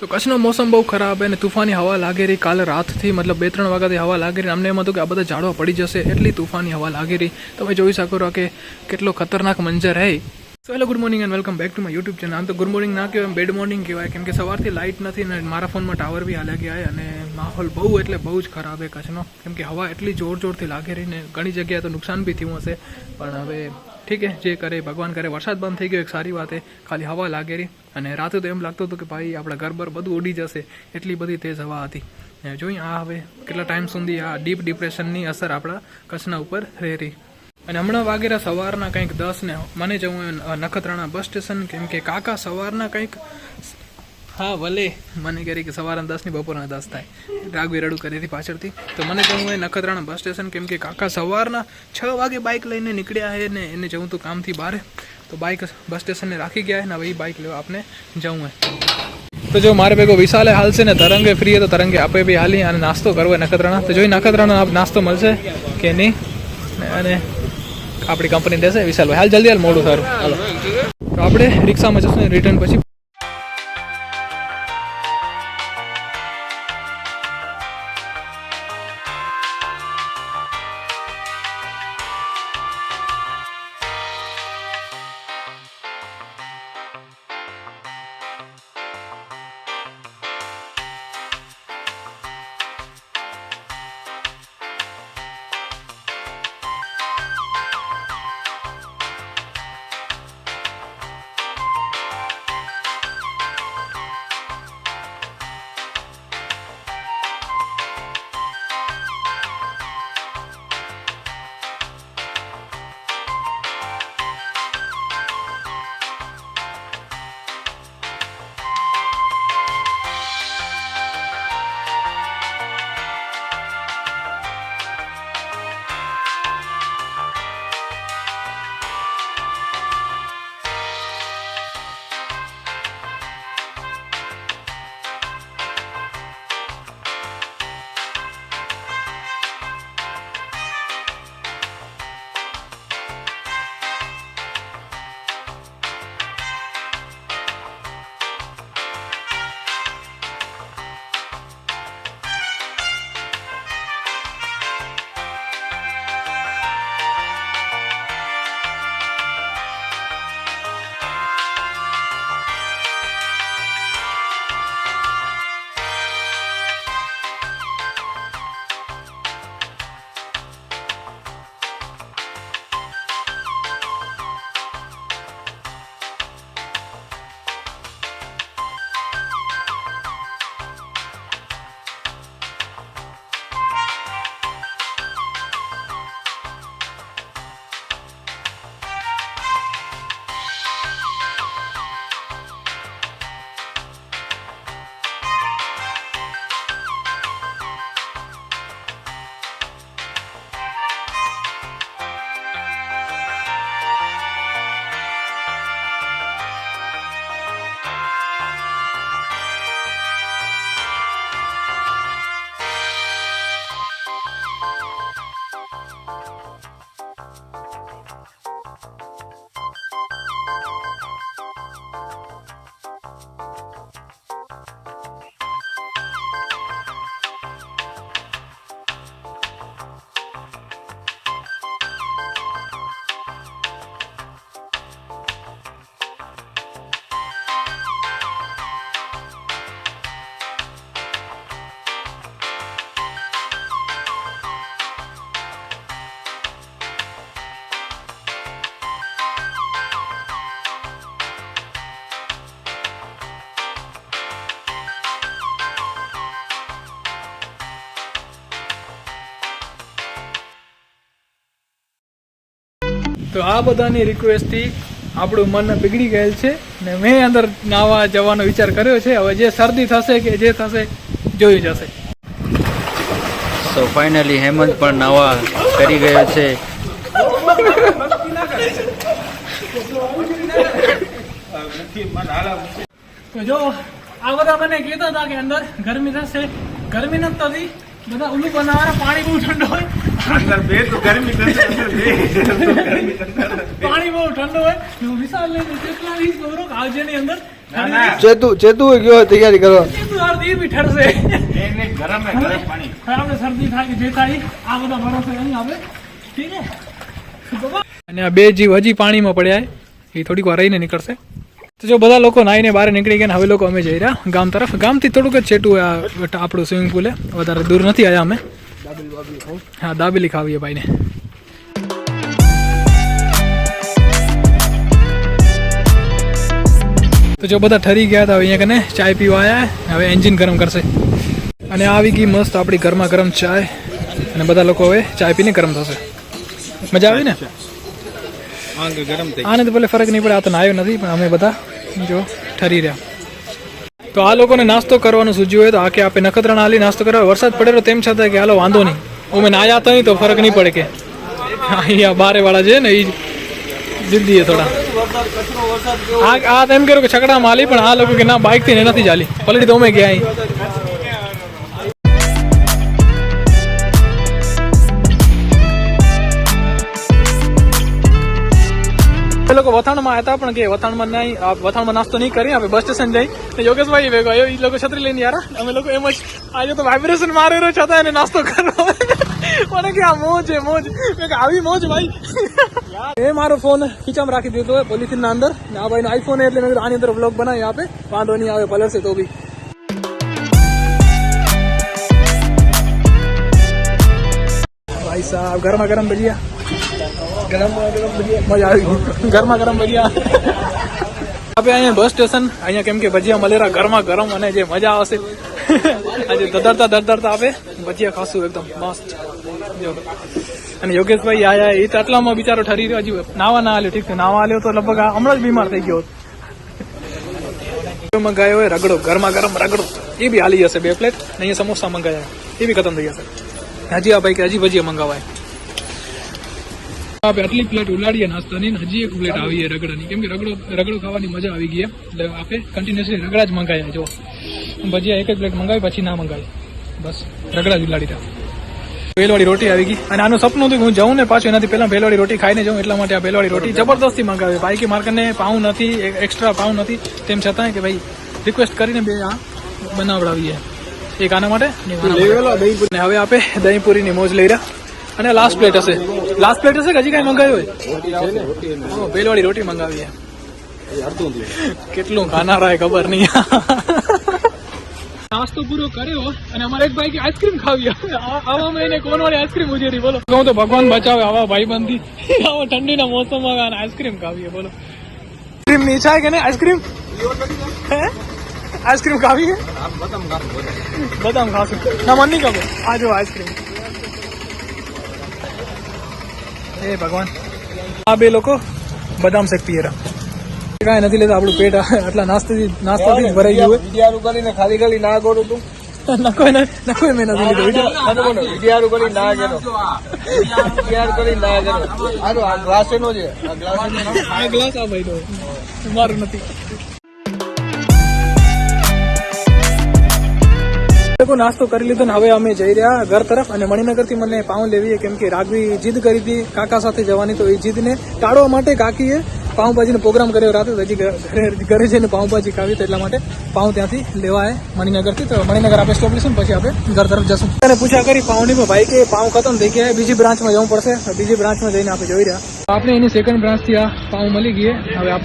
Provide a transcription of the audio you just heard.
તો કચ્છનો મોસમ બહુ ખરાબ અને તૂફાની હવા લાગી રહી. કાલે રાતથી મતલબ 2-3 વાગ્યાથી હવા લાગી રહી. અમને એમ હતું કે આ બધા ઝાડવા પડી જશે, એટલી તૂફાની હવા લાગી રહી. તમે જોઈ શકો છો કે કેટલો ખતરનાક મંજર હે. So hello, good morning and welcome back to my YouTube channel. આમ તો ગુડ મોર્નિંગ ના કહેવાય, બેડ મોર્નિંગ કહેવાય, કેમ કે સવારથી લાઇટ નથી ને મારા ફોનમાં ટાવર બી હાલ્યા ગયા અને માહોલ બહુ એટલે બહુ જ ખરાબ છે કચ્છનો, કેમ કે હવા એટલી જોરથી લાગી રહી ને ઘણી જગ્યાએ તો નુકસાન બી થયું હશે. પણ હવે ઠીક હે, જે કરે ભગવાન કરે. વરસાદ બંધ થઈ ગયો એક સારી વાત છે, ખાલી હવા લાગી રહી. અને રાતે તો એમ લાગતું હતું કે ભાઈ આપણા ઘર બધું ઉડી જશે, એટલી બધી તેજ હવા હતી. જોઈએ આ હવે કેટલા ટાઈમ સુધી આ ડીપ ડિપ્રેશનની અસર આપણા કચ્છના ઉપર રહી. અને હમણાં વાગેરા સવારના કંઈક 10 ને મને જવું નખત્રાણા બસ સ્ટેશન, કેમ કે કાકા સવારના કંઈક હા ભલે મને કહે કે સવારના 10 ની બપોરના 10 થાય. રાગવી રડું કરી હતી પાછળથી. તો મને જવું હોય નખત્રાણા બસ સ્ટેશન, કેમ કે કાકા સવારના 6 વાગે બાઇક લઈને નીકળ્યા છે ને એને જવું તો કામથી બહાર. તો બાઇક બસ સ્ટેશને રાખી ગયા ને હવે એ બાઇક લેવા આપણે જવું હોય. તો જો મારે ભેગો વિશાલે હાલશે ને તરંગે ફ્રી તો તરંગે આપે બી હાલી અને નાસ્તો કરવો નખત્રાણા. તો જોઈ નખત્રાણા નાસ્તો મળશે કે નહીં અને આપણી કંપની દેશે વિશાલભાઈ. હાલ જલ્દી હાલ, મોડું સારું. હાલો તો આપણે રિક્ષામાં જશું રિટર્ન પછી. તો આ બધાની રિક્વેસ્ટથી આપણું મન બગડી ગયેલ છે ને મેં અંદર નાવા જવાનો વિચાર કર્યો છે. હવે જે શરદી થશે કે જે થશે જોઈ જશે. તો ફાઇનલી હેમંત પણ નાવા કરી ગયો છે. તો જો આ બધા મને કહેતા હતા કે અંદર ગરમી થશે, ગરમી નથી થતી બધા ઉલ્લુ બનાવવાના પાણી બહુ ઠંડુ હોય અંદર બે તો ગરમી કરશે અંદર બે પાણી બહુ ઠંડુ હોય હું વિશાલ લઈને કેટલા વીસ ખબરો આવજે ની અંદર ના ના ચેતુ ગયો તૈયારી કરવા એ તો યાર એ બી ઠરશે એને ગરમ હે ગરમ પાણી આપણે શરદી થાય કે જે થાય આ બધા ભરોસે અહીં આવે ઠીક હે અને આ બે જીવ હજી પાણીમાં પડ્યા એ થોડીક વાર રહીને નીકળશે તો જો બધા લોકો નાહીને બહાર નીકળી ગયા ને હવે લોકો અમે જઈ રહ્યા ગામ તરફ ગામથી થોડુંક જ છેટું આ આપણું સ્વિમિંગ પુલ વધારે દૂર નથી આવ્યા અમે હા દાબેલી ખાવીએ ભાઈને તો જો બધા ઠરી ગયા હતા હવે અહીંયા કને ચાય પીવા આવ્યા હવે એન્જિન ગરમ કરશે અને આવી ગઈ મસ્ત આપણી ગરમા ગરમ ચાય અને બધા લોકો હવે ચાય પીને ગરમ થશે મજા આવી ને આંગ ગરમ થઈ આને તો ભલે ફરક નહીં પડે આ તો નાયો નથી પણ અમે બધા જો ઠરી રહ્યા તો આ લોકોને નાસ્તો કરવાનું સૂચ્યું હોય તો આ કે આપે નખત્રાણા હાલી નાસ્તો કરવા વરસાદ પડેલો તેમ છતાં કે હાલો વાંધો નહીં અમે નાયા તો નહીં તો ફરક નહીં પડે કે અહીંયા બારે વાળા છે ને એ જિદ્દી થોડા આ તેમ કર્યું કે છકડામાં હાલી પણ આ લોકો કે ના બાઇક થી નથી ચાલી પલટી તો અમે ગયા અહીં લોકો વથાણમાં હતા પણ કે વથાણમાં નહીં વથાણમાં નાસ્તો નહીં કરી આપણે બસ સ્ટેશન જઈ યોગેશભાઈ ભેગો આવ્યો એ લોકો છત્રી લઈને યાર અમે લોકો એમ જ આજે તો વાઇબ્રેશન મારેલો છતાં એને નાસ્તો કરવો મને કે આ મોજ છે મોજ મેં કે આવી મોજ ભાઈ એ મારો ફોન ખીચામાં રાખી દીધો હોય પોલિથીન ના અંદર આ ભાઈ નો આઈફોન એટલે મેં કીધું આની અંદર બ્લોગ બનાવી આપે વાંધો નહીં આવે પલર છે તો બી ભાઈ સાહેબ ગરમા ગરમ ભજીયા મજા આવી ગરમા ગરમ ભજીયા આપણે અહીંયા બસ સ્ટેશન અહીંયા કેમ કે ભજીયા મલેરા ગરમા ગરમ અને જે મજા આવશે આજે દરદરતા આપે ભજીયા ખાશું એકદમ મસ્ત જો અને યોગેશભાઈ આયા એ તો આટલામાં બિચારો ઠરી રહ્યો હજી નાવા ના આલ્યો ઠીક છે નાવા આલ્યો તો લગભગ હમણાં જ બીમાર થઈ ગયો મંગાયો હોય રગડો ગરમા ગરમ રગડો એ બી હાલી જશે 2 પ્લેટ ને અહીંયા સમોસા મંગાયા એ બી ખતમ થઈ જશે હજી આ ભાઈ કે હજી ભજીયા મંગાવાય આપણે આટલી પ્લેટ ઉલાડીએ નાસ્તાની હજી એક પ્લેટ આવી રગડાની કેમ કે રગડો ખાવાની મજા આવી ગઈ એટલે આપણે કન્ટિન્યુઅસલી રગડા જ મંગાવ્યા જો ભજીયા એક જ પ્લેટ મંગાવી પછી ના મંગાવી બસ રગડા જ ઉલાડી રહ્યા ભેલવાળી રોટી આવી ગઈ અને આનું સપનું હતું હું જાઉં ને પાછું એનાથી પહેલા ભેલવાળી રોટી ખાઈને જાઉં એટલા માટે આ ભેલવાળી રોટી જબરદસ્તી મંગાવી ભાઈ કે માર્કેટને પાઉં નથી એક્સ્ટ્રા પાઉં નથી તેમ છતાં કે ભાઈ રિક્વેસ્ટ કરીને બે આ બનાવડાવીએ એક આના માટે ને હવે આપે દહીંપુરીની મોજ લઈ રહ્યા અને લાસ્ટ પ્લેટ હશે કે હજી કઈ મંગાવ્યું હોય ભેલવાળી રોટી મંગાવી કેટલું ખાનારા ખબર નહીં નાસ્તો પૂરો કર્યો અને અમારે એક ભાઈ કે આઈસ્ક્રીમ ખાવી આવામાં એને કોણ વાળી આઈસ્ક્રીમ ઉજેરી બોલો હું તો ભગવાન બચાવે આવા ભાઈબંધી આવા ઠંડીના મોસમમાં આઈસ્ક્રીમ ખાવી બોલો આઈસ્ક્રીમ ની ઈચ્છા કે નહીં આઈસ્ક્રીમ ખાવી બદામ ખાશું ના મન નહીં ખબર આ જો આઈસ્ક્રીમ એ ભગવાન આ બે લોકો બદામ શેક પીએ કાંઈ નથી લેતા આપણું પેટ આટલા નાસ્તાથી જ ભરાઈ ગયું વિડિયારું કરીને ખાલી ખાલી ના ગોળું તું નકોય મેં નથી લીધો વિડિયારું કરી ના ગયો વિડિયારું કરી ના ગયો આ ગ્લાસ એનો છે આ ગ્લાસ આ ભાઈ નો મારું નથી નાસ્તો કરી લીધો ને હવે અમે જઈ રહ્યા ઘર તરફ અને મણિનગર થી મને પાઉં લેવી કેમ કે રાઘવી જીદ કરી હતી કાકા સાથે જવાની તો એ જીદને ટાળવા માટે કાકીએ પાઉંભાજીનો પ્રોગ્રામ કર્યો રાતે હજી ઘરે જઈને પાઉંભાજી ખાવી તો એટલા માટે પાઉં ત્યાંથી લેવાય મણિનગરથી તો મણિનગર આપણે સ્ટોપ લઈશું પછી આપણે ઘર તરફ જશું અને પૂછા કરી પાઉંની ભાઈ કે પાઉં ખતમ થઈ ગયા બીજી બ્રાન્ચમાં જવું પડશે બીજી બ્રાન્ચમાં જઈને આપણે જોઈ રહ્યા આપણે એની સેકન્ડ બ્રાન્ચથી આ પાઉં મળી ગઈ હવે આપણે